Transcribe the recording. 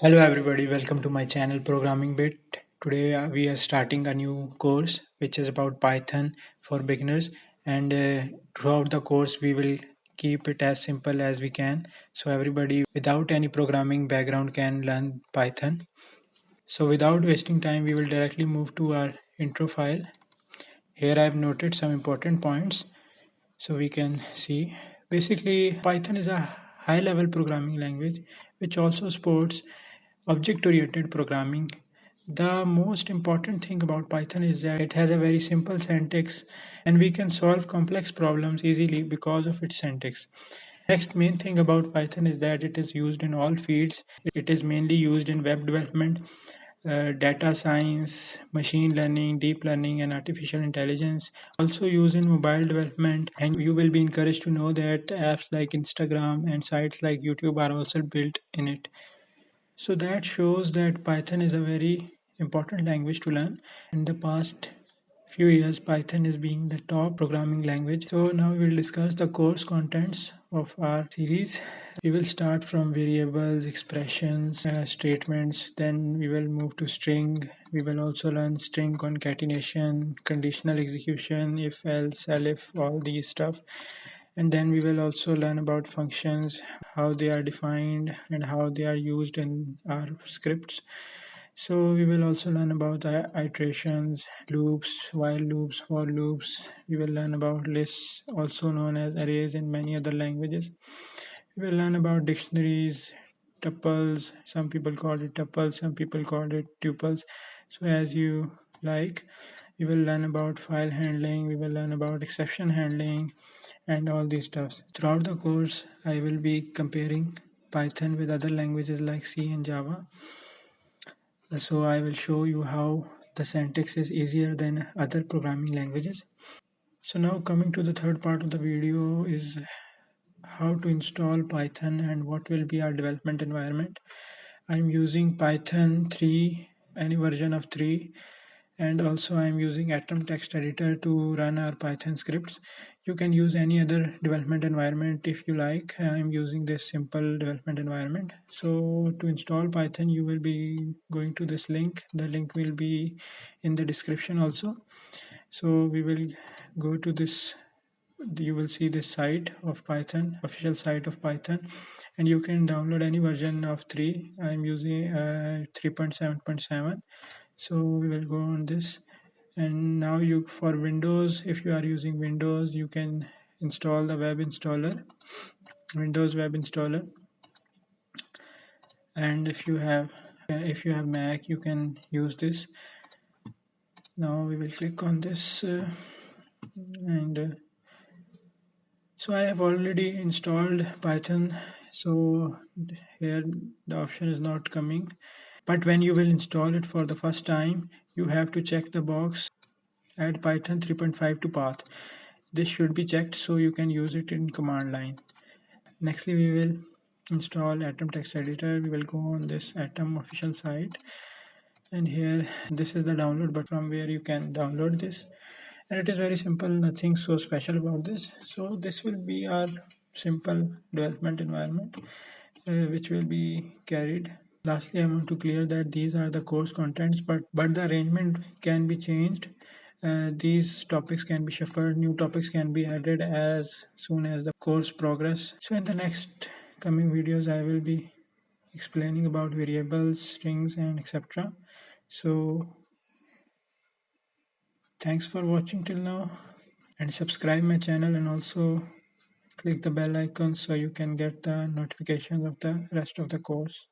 Hello everybody, welcome to my channel ProgrammingBit. Today we are starting a new course which is about Python for beginners, and throughout the course we will keep it as simple as we can so everybody without any programming background can learn Python. So without wasting time we will directly move to our intro file. Here I have noted some important points so we can see. Basically Python is a high level programming language which also supports object-oriented programming. The most important thing about Python is that it has a very simple syntax and we can solve complex problems easily because of its syntax. Next main thing about Python is that it is used in all fields. It is mainly used in web development, data science, machine learning, deep learning, and artificial intelligence. Also used in mobile development, and you will be encouraged to know that apps like Instagram and sites like YouTube are also built in it. So that shows that Python is a very important language to learn. In the past few years, Python is being the top programming language. So now we will discuss the course contents of our series. We will start from variables, expressions, statements, then we will move to string. We will also learn string concatenation, conditional execution, if, else, elif, all these stuff. And then we will also learn about functions, how they are defined and how they are used in our scripts. So we will also learn about iterations, loops, while loops, for loops. We will learn about lists, also known as arrays in many other languages. We will learn about dictionaries, tuples. Some people call it tuples, some people call it tuples. So as you like. We will learn about file handling, we will learn about exception handling, and all these stuff. Throughout the course, I will be comparing Python with other languages like C and Java. So I will show you how the syntax is easier than other programming languages. So now coming to the third part of the video is how to install Python and what will be our development environment. I'm using Python 3, any version of 3, and also I'm using Atom text editor to run our Python scripts. You can use any other development environment if you like. I'm using this simple development environment. So to install Python, you will be going to this link. The link will be in the description also. So we will go to this. You will see this site of Python, official site of Python, and you can download any version of 3. I'm using 3.7.7. So we will go on this, and now you, for Windows, if you are using Windows, you can install the web installer, Windows web installer, and if you have Mac, you can use this. Now we will click on this and so I have already installed Python, so here the option is not coming. But when you will install it for the first time, you have to check the box add Python 3.5 to path. This should be checked so you can use it in command line. Nextly, we will install Atom text editor. We will go on this Atom official site, and here this is the download button from where you can download this, and it is very simple, nothing so special about this. So this will be our simple development environment which will be carried. Lastly, I want to clear that these are the course contents, but the arrangement can be changed. These topics can be shuffled, new topics can be added as soon as the course progress. So in the next coming videos, I will be explaining about variables, strings, and etc. So thanks for watching till now, and subscribe my channel, and also click the bell icon so you can get the notifications of the rest of the course.